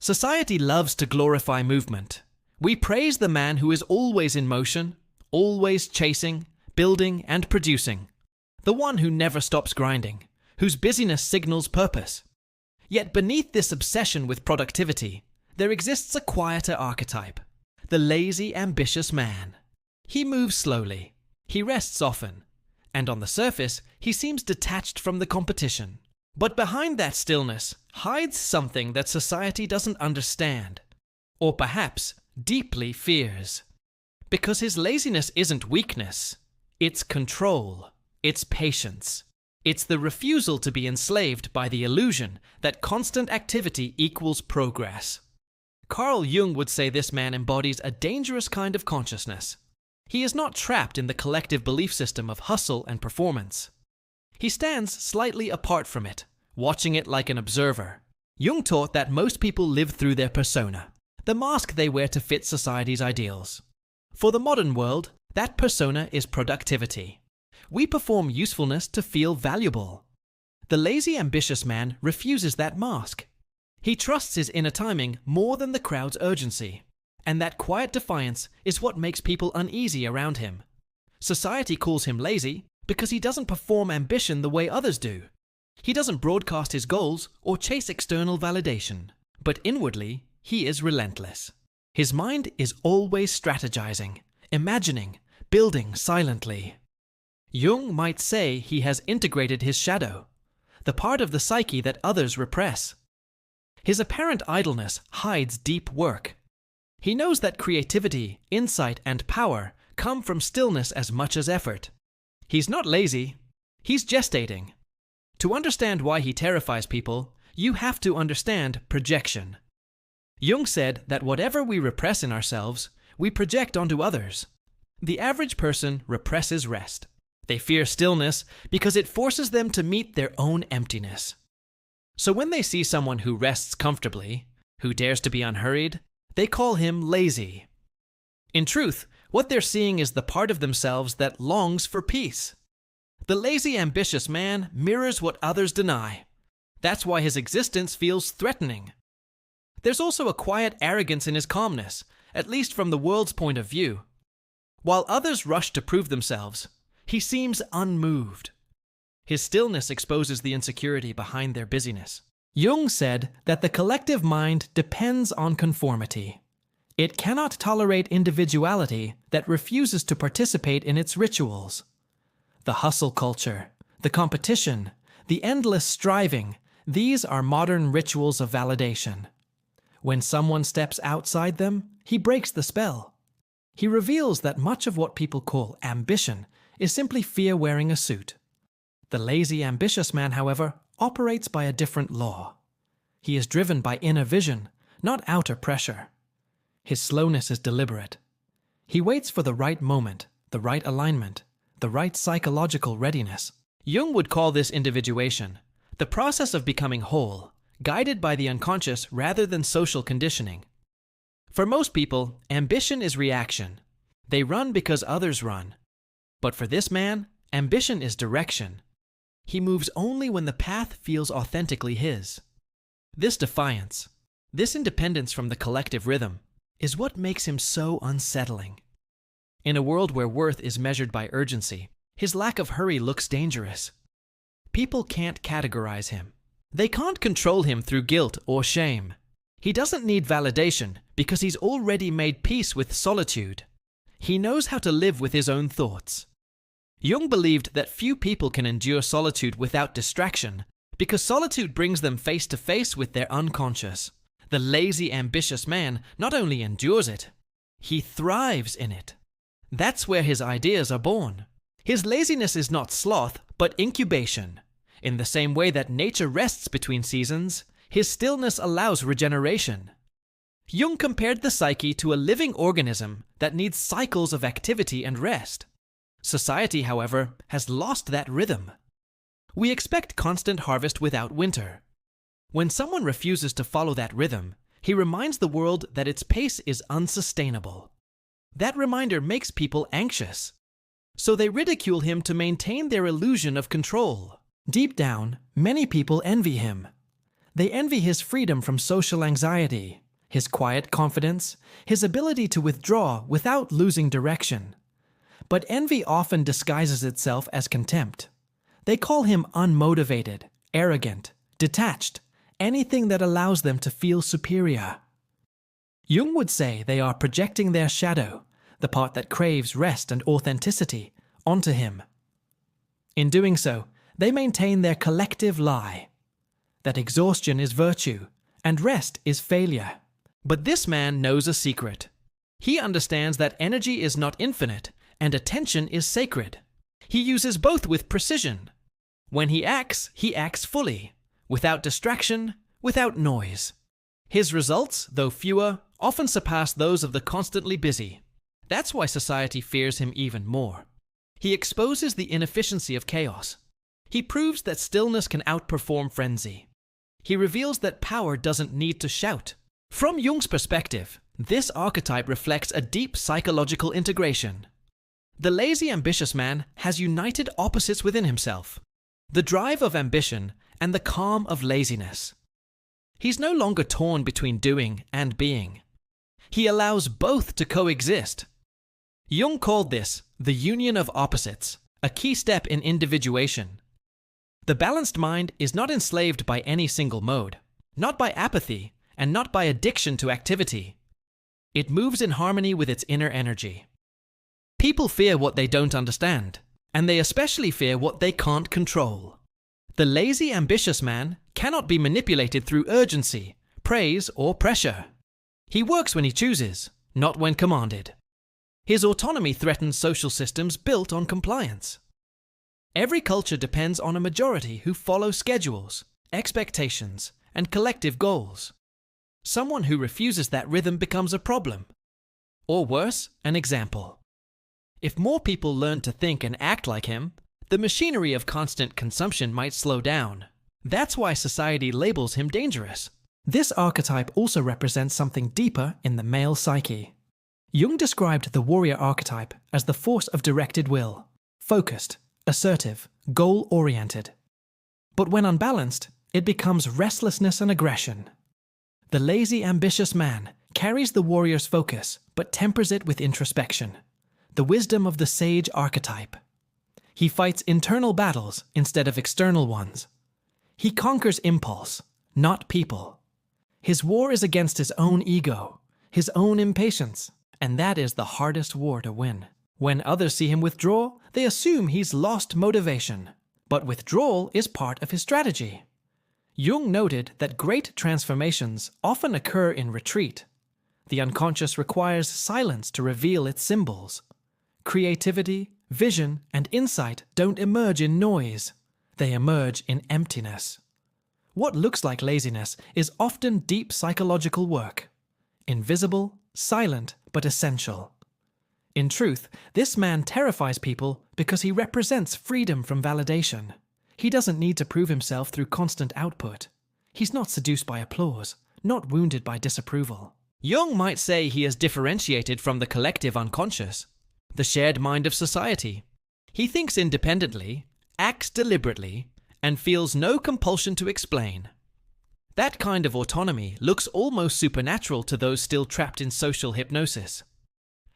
Society loves to glorify movement. We praise the man who is always in motion, always chasing, building, and producing. The one who never stops grinding, whose busyness signals purpose. Yet beneath this obsession with productivity, there exists a quieter archetype, the lazy, ambitious man. He moves slowly, he rests often, and on the surface, he seems detached from the competition. But behind that stillness hides something that society doesn't understand, or perhaps deeply fears. Because his laziness isn't weakness, it's control, it's patience. It's the refusal to be enslaved by the illusion that constant activity equals progress. Carl Jung would say this man embodies a dangerous kind of consciousness. He is not trapped in the collective belief system of hustle and performance. He stands slightly apart from it, watching it like an observer. Jung taught that most people live through their persona, the mask they wear to fit society's ideals. For the modern world, that persona is productivity. We perform usefulness to feel valuable. The lazy, ambitious man refuses that mask. He trusts his inner timing more than the crowd's urgency, and that quiet defiance is what makes people uneasy around him. Society calls him lazy because he doesn't perform ambition the way others do. He doesn't broadcast his goals or chase external validation, but inwardly, he is relentless. His mind is always strategizing, imagining, building silently. Jung might say he has integrated his shadow, the part of the psyche that others repress. His apparent idleness hides deep work. He knows that creativity, insight, and power come from stillness as much as effort. He's not lazy, he's gestating. To understand why he terrifies people, you have to understand projection. Jung said that whatever we repress in ourselves, we project onto others. The average person represses rest. They fear stillness because it forces them to meet their own emptiness. So when they see someone who rests comfortably, who dares to be unhurried, they call him lazy. In truth, what they're seeing is the part of themselves that longs for peace. The lazy, ambitious man mirrors what others deny. That's why his existence feels threatening. There's also a quiet arrogance in his calmness, at least from the world's point of view. While others rush to prove themselves, he seems unmoved. His stillness exposes the insecurity behind their busyness. Jung said that the collective mind depends on conformity. It cannot tolerate individuality that refuses to participate in its rituals. The hustle culture, the competition, the endless striving, these are modern rituals of validation. When someone steps outside them, he breaks the spell. He reveals that much of what people call ambition is simply fear wearing a suit. The lazy, ambitious man, however, operates by a different law. He is driven by inner vision, not outer pressure. His slowness is deliberate. He waits for the right moment, the right alignment, the right psychological readiness. Jung would call this individuation, the process of becoming whole, guided by the unconscious rather than social conditioning. For most people, ambition is reaction. They run because others run. But for this man, ambition is direction. He moves only when the path feels authentically his. This defiance, this independence from the collective rhythm, is what makes him so unsettling. In a world where worth is measured by urgency, his lack of hurry looks dangerous. People can't categorize him. They can't control him through guilt or shame. He doesn't need validation because he's already made peace with solitude. He knows how to live with his own thoughts. Jung believed that few people can endure solitude without distraction because solitude brings them face to face with their unconscious. The lazy, ambitious man not only endures it, he thrives in it. That's where his ideas are born. His laziness is not sloth, but incubation. In the same way that nature rests between seasons, his stillness allows regeneration. Jung compared the psyche to a living organism that needs cycles of activity and rest. Society, however, has lost that rhythm. We expect constant harvest without winter. When someone refuses to follow that rhythm, he reminds the world that its pace is unsustainable. That reminder makes people anxious. So they ridicule him to maintain their illusion of control. Deep down, many people envy him. They envy his freedom from social anxiety, his quiet confidence, his ability to withdraw without losing direction. But envy often disguises itself as contempt. They call him unmotivated, arrogant, detached, anything that allows them to feel superior. Jung would say they are projecting their shadow, the part that craves rest and authenticity, onto him. In doing so, they maintain their collective lie, that exhaustion is virtue and rest is failure. But this man knows a secret. He understands that energy is not infinite and attention is sacred. He uses both with precision. When he acts fully, without distraction, without noise. His results, though fewer, often surpass those of the constantly busy. That's why society fears him even more. He exposes the inefficiency of chaos. He proves that stillness can outperform frenzy. He reveals that power doesn't need to shout. From Jung's perspective, this archetype reflects a deep psychological integration. The lazy ambitious man has united opposites within himself: the drive of ambition and the calm of laziness. He's no longer torn between doing and being. He allows both to coexist. Jung called this the union of opposites, a key step in individuation. The balanced mind is not enslaved by any single mode, not by apathy, and not by addiction to activity. It moves in harmony with its inner energy. People fear what they don't understand, and they especially fear what they can't control. The lazy, ambitious man cannot be manipulated through urgency, praise, or pressure. He works when he chooses, not when commanded. His autonomy threatens social systems built on compliance. Every culture depends on a majority who follow schedules, expectations, and collective goals. Someone who refuses that rhythm becomes a problem. Or worse, an example. If more people learn to think and act like him, the machinery of constant consumption might slow down. That's why society labels him dangerous. This archetype also represents something deeper in the male psyche. Jung described the warrior archetype as the force of directed will, focused, assertive, goal-oriented. But when unbalanced, it becomes restlessness and aggression. The lazy, ambitious man carries the warrior's focus, but tempers it with introspection, the wisdom of the sage archetype. He fights internal battles instead of external ones. He conquers impulse, not people. His war is against his own ego, his own impatience, and that is the hardest war to win. When others see him withdraw, they assume he's lost motivation. But withdrawal is part of his strategy. Jung noted that great transformations often occur in retreat. The unconscious requires silence to reveal its symbols. Creativity, vision, and insight don't emerge in noise. They emerge in emptiness. What looks like laziness is often deep psychological work. Invisible, silent, but essential. In truth, this man terrifies people because he represents freedom from validation. He doesn't need to prove himself through constant output. He's not seduced by applause, not wounded by disapproval. Jung might say he is differentiated from the collective unconscious, the shared mind of society. He thinks independently, acts deliberately, and feels no compulsion to explain. That kind of autonomy looks almost supernatural to those still trapped in social hypnosis.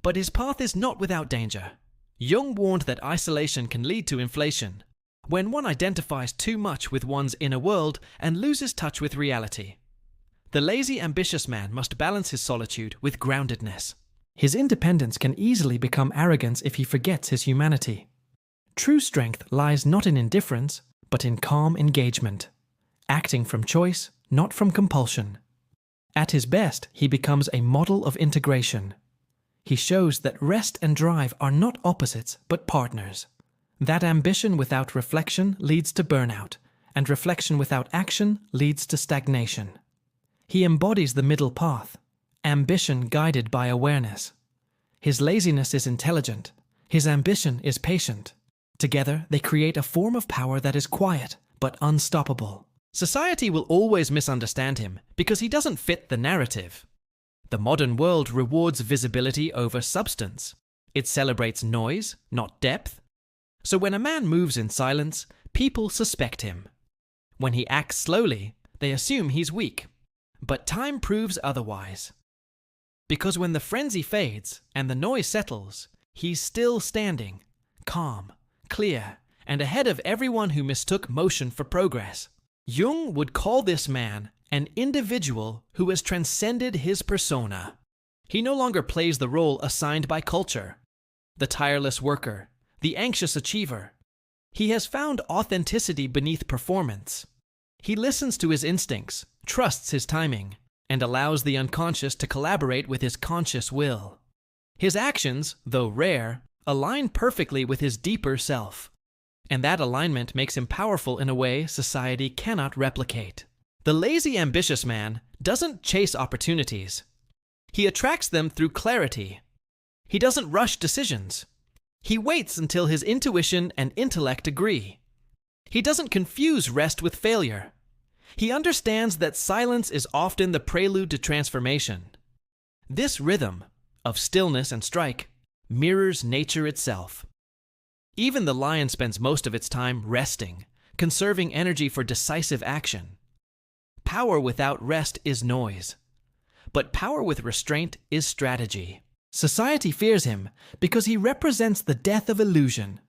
But his path is not without danger. Jung warned that isolation can lead to inflation, when one identifies too much with one's inner world and loses touch with reality. The lazy, ambitious man must balance his solitude with groundedness. His independence can easily become arrogance if he forgets his humanity. True strength lies not in indifference, but in calm engagement, acting from choice, not from compulsion. At his best, he becomes a model of integration. He shows that rest and drive are not opposites, but partners. That ambition without reflection leads to burnout, and reflection without action leads to stagnation. He embodies the middle path, ambition guided by awareness. His laziness is intelligent, his ambition is patient. Together, they create a form of power that is quiet, but unstoppable. Society will always misunderstand him because he doesn't fit the narrative. The modern world rewards visibility over substance. It celebrates noise, not depth. So when a man moves in silence, people suspect him. When he acts slowly, They assume he's weak. But time proves otherwise. Because when the frenzy fades and the noise settles, he's still standing, calm, clear, and ahead of everyone who mistook motion for progress. Jung would call this man an individual who has transcended his persona. He no longer plays the role assigned by culture, the tireless worker, the anxious achiever. He has found authenticity beneath performance. He listens to his instincts, trusts his timing, and allows the unconscious to collaborate with his conscious will. His actions, though rare, align perfectly with his deeper self. And that alignment makes him powerful in a way society cannot replicate. The lazy, ambitious man doesn't chase opportunities. He attracts them through clarity. He doesn't rush decisions. He waits until his intuition and intellect agree. He doesn't confuse rest with failure. He understands that silence is often the prelude to transformation. This rhythm of stillness and strike mirrors nature itself. Even the lion spends most of its time resting, conserving energy for decisive action. Power without rest is noise, but power with restraint is strategy. Society fears him because he represents the death of illusion.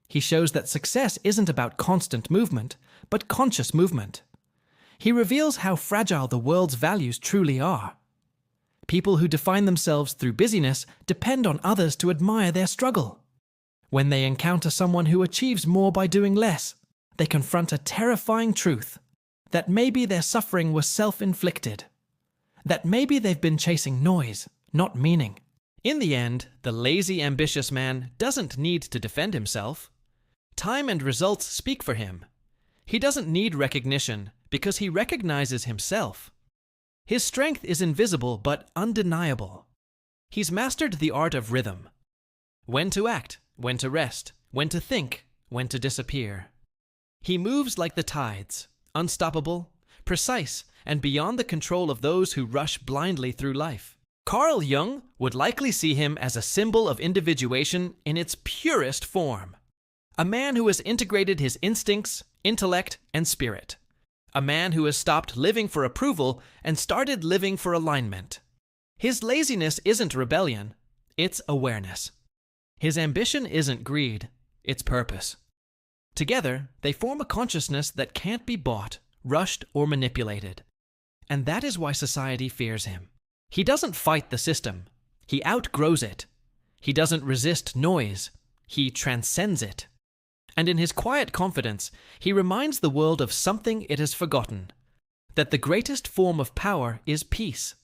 He shows that success isn't about constant movement, but conscious movement. He reveals how fragile the world's values truly are. People who define themselves through busyness depend on others to admire their struggle. When they encounter someone who achieves more by doing less, they confront a terrifying truth: that maybe their suffering was self-inflicted. That maybe they've been chasing noise, not meaning. In the end, the lazy, ambitious man doesn't need to defend himself. Time and results speak for him. He doesn't need recognition because he recognizes himself. His strength is invisible but undeniable. He's mastered the art of rhythm. When to act, when to rest, when to think, when to disappear. He moves like the tides, unstoppable, precise, and beyond the control of those who rush blindly through life. Carl Jung would likely see him as a symbol of individuation in its purest form. A man who has integrated his instincts, intellect, and spirit. A man who has stopped living for approval and started living for alignment. His laziness isn't rebellion, it's awareness. His ambition isn't greed, it's purpose. Together, they form a consciousness that can't be bought, rushed, or manipulated. And that is why society fears him. He doesn't fight the system. He outgrows it. He doesn't resist noise. He transcends it. And in his quiet confidence, he reminds the world of something it has forgotten: that the greatest form of power is peace.